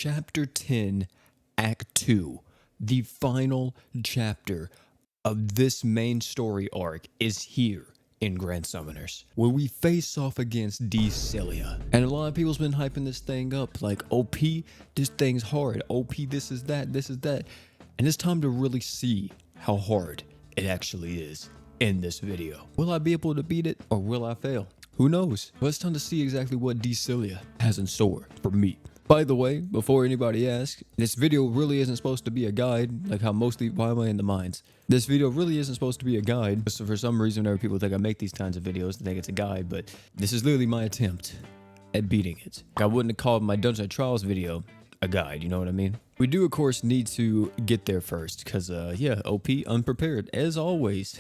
Chapter 10, Act 2, the final chapter of this main story arc is here in Grand Summoners, where we face off against Dcelia. And a lot of people's been hyping this thing up, like, OP, this thing's hard, OP, this is that, this is that. And it's time to really see how hard it actually is in this video. Will I be able to beat it, or will I fail? Who knows? But it's time to see exactly what Dcelia has in store for me. By the way, before anybody asks, this video really isn't supposed to be a guide, like how why am I in the mines? This video really isn't supposed to be a guide. So for some reason, whenever people think I make these kinds of videos, they think it's a guide, but this is literally my attempt at beating it. I wouldn't have called my Dungeon Trials video a guide, you know what I mean? We do, of course, need to get there first, because, yeah, OP, unprepared, as always.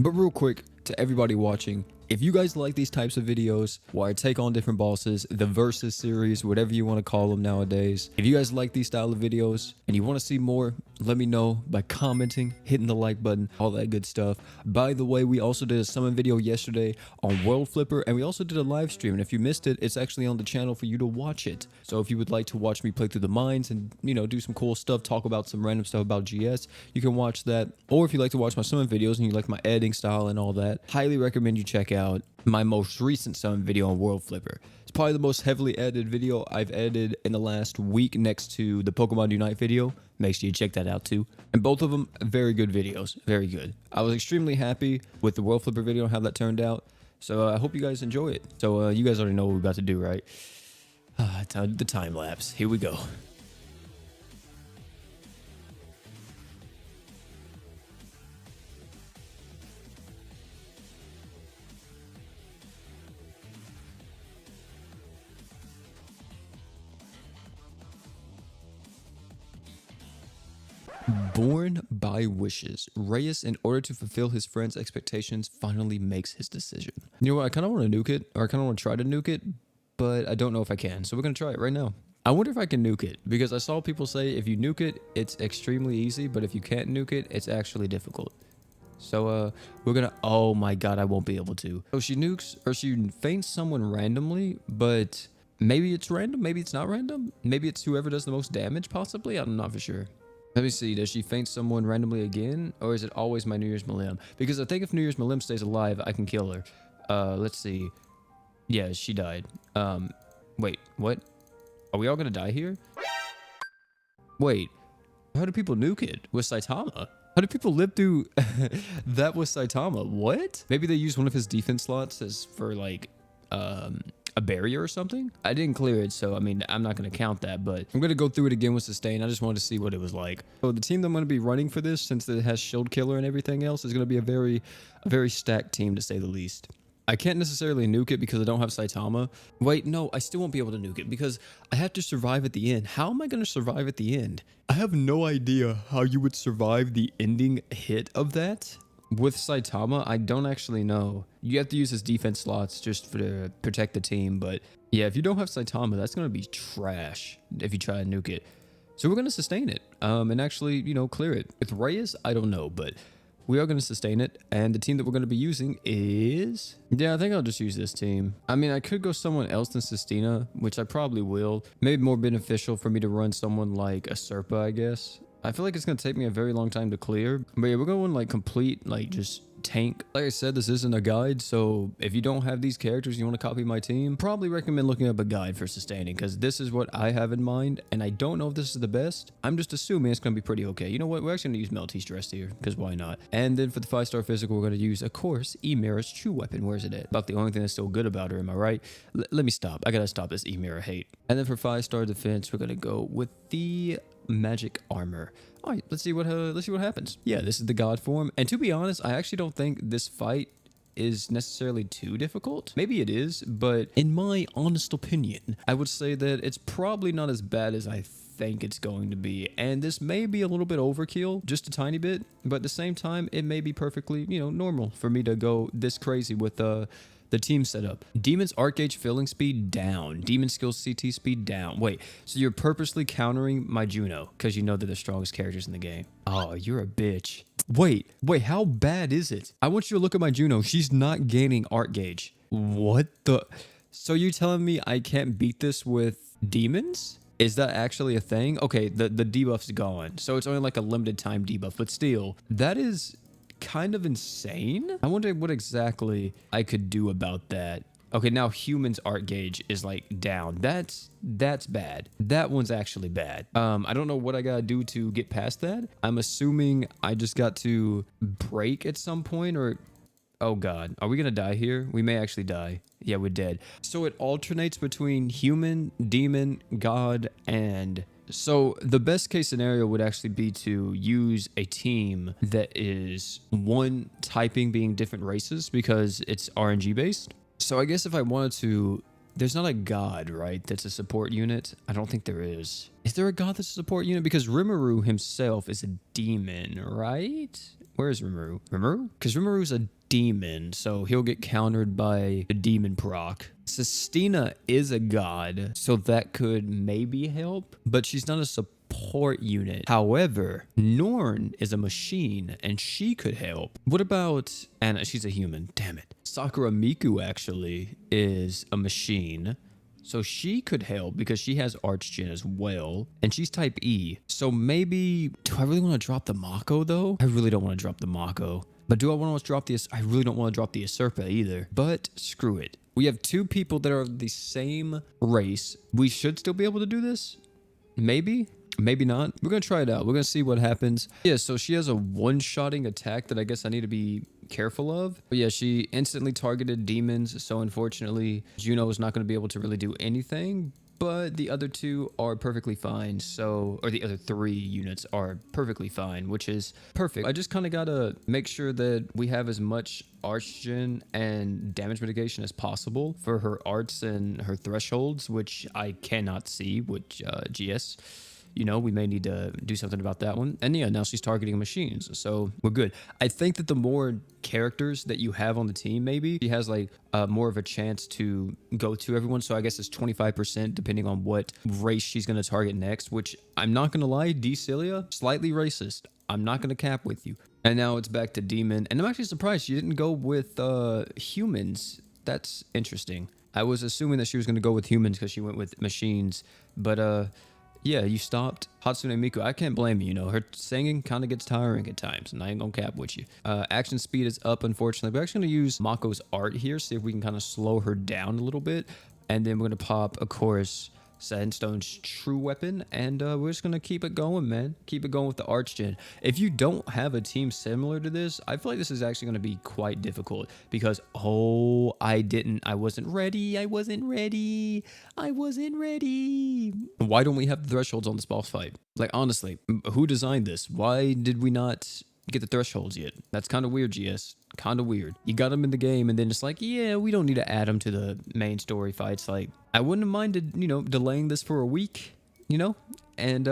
But real quick, to everybody watching, if you guys like these types of videos where I take on different bosses, the Versus series, whatever you want to call them nowadays, if you guys like these style of videos and you want to see more, let me know by commenting, hitting the like button, all that good stuff. By the way, we also did a summon video yesterday on World Flipper, and we also did a live stream, and if you missed it, it's actually on the channel for you to watch it. So if you would like to watch me play through the mines and, you know, do some cool stuff, talk about some random stuff about GS, you can watch that. Or if you like to watch my summon videos and you like my editing style and all that, highly recommend you check out my most recent summon video on World Flipper. It's probably the most heavily edited video I've edited in the last week, next to the Pokemon Unite video. Make sure you check that out too. And both of them, very good videos, very good. I was extremely happy with the World Flipper video and how that turned out. So I hope you guys enjoy it. So you guys already know what we're about to do, right? The time lapse. Here we go. Born by wishes, Reyes, in order to fulfill his friend's expectations, finally makes his decision. You know what? I kind of want to nuke it, or I kind of want to try to nuke it, but I don't know if I can. So we're going to try it right now. I wonder if I can nuke it, because I saw people say if you nuke it, it's extremely easy, but if you can't nuke it, it's actually difficult. So we're going to... Oh my god, I won't be able to. So she nukes, or she feints someone randomly, but maybe it's random, maybe it's not random. Maybe it's whoever does the most damage, possibly? I'm not for sure. Let me see, does she feint someone randomly again? Or is it always my New Year's Malim? Because I think if New Year's Malim stays alive, I can kill her. Let's see. Yeah, she died. Wait, what? Are we all gonna die here? Wait, how do people nuke it? With Saitama? How do people live through that with Saitama? What? Maybe they use one of his defense slots as for like, a barrier or something? I didn't clear it, so I mean, I'm not going to count that, but I'm going to go through it again with Sustain. I just wanted to see what it was like. So the team that I'm going to be running for this, since it has Shield Killer and everything else, is going to be a very stacked team, to say the least. I can't necessarily nuke it because I don't have Saitama. Wait, no, I still won't be able to nuke it because I have to survive at the end. How am I going to survive at the end? I have no idea how you would survive the ending hit of that. With Saitama, I don't actually know. You have to use his defense slots just to protect the team, but yeah, if you don't have Saitama, that's going to be trash if you try to nuke it. So we're going to sustain it, and actually, you know, clear it. With Reyes, I don't know, but we are going to sustain it, and the team that we're going to be using is... Yeah, I think I'll just use this team. I mean, I could go someone else than Sistina, which I probably will. Maybe more beneficial for me to run someone like a Serpa, I guess. I feel like it's going to take me a very long time to clear. But yeah, we're going like complete, like just tank. Like I said, this isn't a guide. So if you don't have these characters and you want to copy my team, probably recommend looking up a guide for sustaining, because this is what I have in mind. And I don't know if this is the best. I'm just assuming it's going to be pretty okay. You know what? We're actually going to use Melty Stress here, because why not? And then for the 5-star physical, we're going to use, of course, Ymera's True Weapon. Where's it at? About the only thing that's still good about her, am I right? Let me stop. I got to stop this Ymera hate. And then for 5-star defense, we're going to go with the magic armor. All right, let's see what happens. Yeah, this is the god form, and to be honest, I actually don't think this fight is necessarily too difficult. Maybe it is, but in my honest opinion, I would say that it's probably not as bad as I think it's going to be, and this may be a little bit overkill, just a tiny bit, but at the same time, it may be perfectly, you know, normal for me to go this crazy with the team setup. Demon's Arc Gauge filling speed down. Demon Skills CT speed down. Wait, so you're purposely countering my Juno because you know they're the strongest characters in the game. Oh, you're a bitch. Wait, how bad is it? I want you to look at my Juno. She's not gaining Arc Gauge. What the... So you're telling me I can't beat this with demons? Is that actually a thing? Okay, the debuff's gone. So it's only like a limited time debuff, but still, that is kind of insane. I wonder what exactly I could do about that. Okay, now humans art gauge is like down. That's bad. That one's actually bad. I don't know what I gotta do to get past that. I'm assuming I just got to break at some point, or oh god, are we gonna die here? We may actually die. Yeah, we're dead. So it alternates between human, demon, god, and so the best case scenario would actually be to use a team that is one typing being different races because it's RNG based. So I guess if I wanted to, there's not a god, right? That's a support unit. I don't think there is. Is there a god that's a support unit? Because Rimuru himself is a demon, right? Where is Rimuru? Rimuru? Because Rimuru's a demon, so he'll get countered by a demon proc. Sistina is a god, so that could maybe help, but she's not a support unit. However, Norn is a machine, and she could help. What about Anna? She's a human. Damn it. Sakura Miku actually is a machine. So she could help because she has Archgen as well. And she's type E. So maybe... Do I really want to drop the Mako though? I really don't want to drop the Mako. But do I want to drop the... I really don't want to drop the Usurpa either. But screw it. We have two people that are of the same race. We should still be able to do this. Maybe. Maybe not. We're going to try it out. We're going to see what happens. Yeah, so she has a one-shotting attack that I guess I need to be careful of. But yeah, she instantly targeted demons. So unfortunately, Juno is not going to be able to really do anything. But the other two are perfectly fine. So, or the other three units are perfectly fine, which is perfect. I just kind of got to make sure that we have as much Archgen and damage mitigation as possible for her arts and her thresholds, which I cannot see, which GS. You know, we may need to do something about that one. And yeah, now she's targeting machines, so we're good. I think that the more characters that you have on the team, maybe, she has like more of a chance to go to everyone. So I guess it's 25% depending on what race she's going to target next, which I'm not going to lie, Celia, slightly racist. I'm not going to cap with you. And now it's back to Demon. And I'm actually surprised she didn't go with humans. That's interesting. I was assuming that she was going to go with humans because she went with machines. But, yeah, you stopped Hatsune Miku. I can't blame you. You know, her singing kind of gets tiring at times, and I ain't gonna cap with you. Action speed is up, unfortunately. We're actually gonna use Mako's art here, see if we can kind of slow her down a little bit. And then we're gonna pop, of course, Sandstone's true weapon, and we're just gonna keep it going, man. Keep it going with the Archgen. If you don't have a team similar to this, I feel like this is actually gonna be quite difficult because I wasn't ready. Why don't we have the thresholds on this boss fight? Like honestly, who designed this? Why did we not get the thresholds yet? That's kind of weird, GS. Kind of weird. You got them in the game and then it's like, yeah, we don't need to add them to the main story fights. Like, I wouldn't have minded, you know, delaying this for a week, you know, and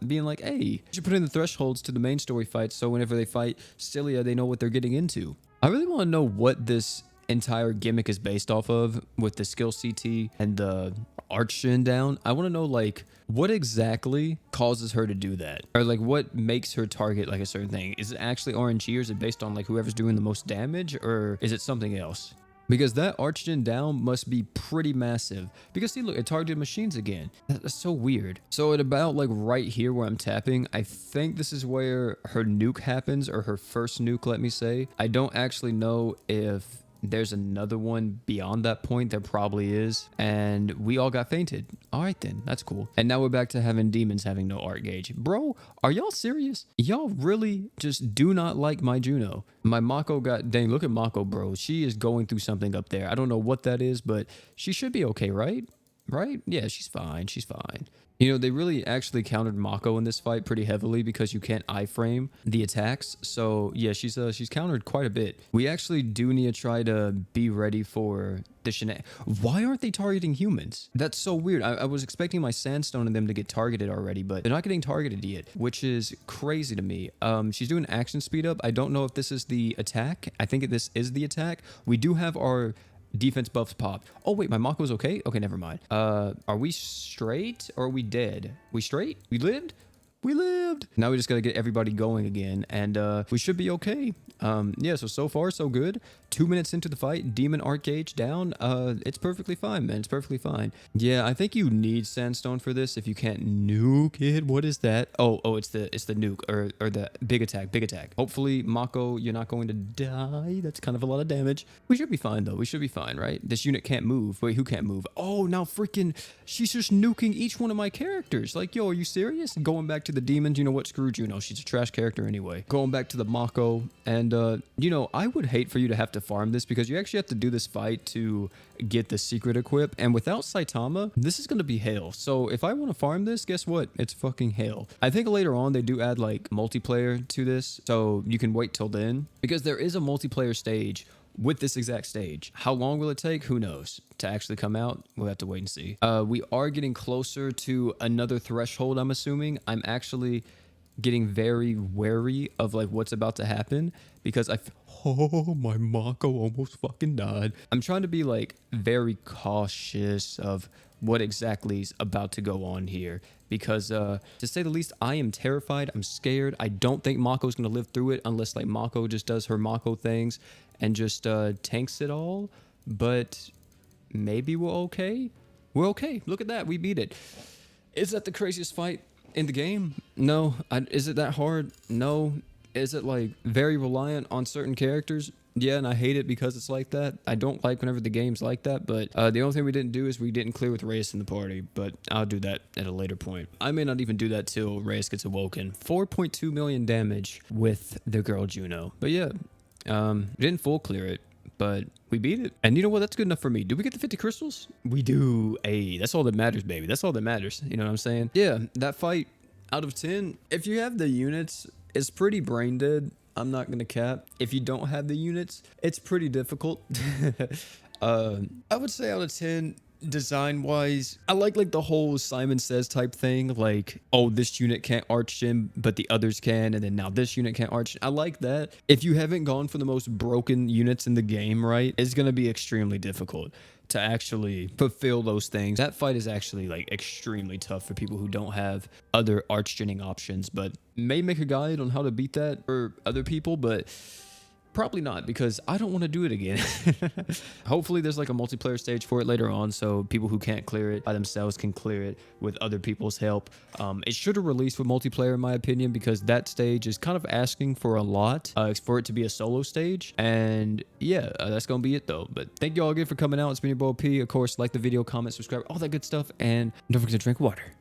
being like, hey, you should put in the thresholds to the main story fights so whenever they fight Cilia, they know what they're getting into. I really want to know what this entire gimmick is based off of with the skill CT and the Archgen down. I want to know like what exactly causes her to do that, or like what makes her target like a certain thing. Is it actually RNG, or is it based on like whoever's doing the most damage, or is it something else? Because that Archgen down must be pretty massive. Because see, look, it targeted machines again. That's so weird. So at about like right here where I'm tapping, I think this is where her nuke happens, or her first nuke, let me say. I don't actually know if there's another one beyond that point. There probably is. And we all got fainted. All right, then. That's cool. And now we're back to having demons having no art gauge. Bro, are y'all serious? Y'all really just do not like my Juno. My Mako got... Dang, look at Mako, bro. She is going through something up there. I don't know what that is, but she should be okay, right? Right? Yeah, she's fine. She's fine. You know, they really actually countered Mako in this fight pretty heavily because you can't iframe the attacks. So yeah, she's countered quite a bit. We actually do need to try to be ready for the shenanigans. Why aren't they targeting humans? That's so weird. I was expecting my Sandstone and them to get targeted already, but they're not getting targeted yet, which is crazy to me. She's doing action speed up. I don't know if this is the attack. I think this is the attack. We do have our defense buffs popped. Oh wait, my Mako's okay? Okay, never mind. Are we straight or are we dead? We straight? We lived? We lived. Now we just got to get everybody going again, and we should be okay. Yeah, so far so good. 2 minutes into the fight, demon arc gauge down. It's perfectly fine, man. It's perfectly fine. Yeah, I think you need sandstone for this if you can't nuke it. What is that? Oh, it's the nuke or the big attack. Hopefully, Mako, you're not going to die. That's kind of a lot of damage. We should be fine though. We should be fine, right? This unit can't move. Wait, who can't move? Oh, now freaking, she's just nuking each one of my characters. Like, yo, are you serious? Going back to the demons, you know what? Screw Juno. She's a trash character anyway. Going back to the Mako, and you know, I would hate for you to have to farm this because you actually have to do this fight to get the secret equip, and without Saitama, this is going to be hell. So if I want to farm this, guess what? It's fucking hell. I think later on they do add like multiplayer to this, so you can wait till then because there is a multiplayer stage with this exact stage. How long will it take? Who knows? To actually come out, we'll have to wait and see. We are getting closer to another threshold, I'm assuming. I'm actually getting very wary of like what's about to happen because oh, my Mako almost fucking died. I'm trying to be like very cautious of what exactly is about to go on here because to say the least, I am terrified. I'm scared. I don't think Mako's gonna live through it unless like Mako just does her Mako things and just tanks it all. But maybe we're okay. We're okay. Look at that. We beat it. Is that the craziest fight in the game? No. Is it that hard? No. Is it like very reliant on certain characters? Yeah, and I hate it because it's like that. I don't like whenever the game's like that, but the only thing we didn't do is we didn't clear with Reyes in the party, but I'll do that at a later point. I may not even do that till Reyes gets awoken. 4.2 million damage with the girl Juno. But yeah, we didn't full clear it, but we beat it. And you know what? That's good enough for me. Do we get the 50 crystals? We do. Hey, that's all that matters, baby. That's all that matters. You know what I'm saying? Yeah, that fight out of 10, if you have the units, it's pretty brain dead. I'm not gonna cap. If you don't have the units, it's pretty difficult. I would say out of 10, design wise, I like the whole Simon Says type thing, like, oh, this unit can't arch gym but the others can, and then now this unit can't arch. I like that. If you haven't gone for the most broken units in the game, right, it's gonna be extremely difficult to actually fulfill those things. That fight is actually like extremely tough for people who don't have other arch-genning options, but may make a guide on how to beat that for other people, but probably not because I don't want to do it again. Hopefully there's like a multiplayer stage for it later on so people who can't clear it by themselves can clear it with other people's help. It should have released with multiplayer in my opinion because that stage is kind of asking for a lot for it to be a solo stage. And yeah, that's gonna be it though. But thank you all again for coming out. It's been your boy P. Of course, like the video, comment, subscribe, all that good stuff, and don't forget to drink water.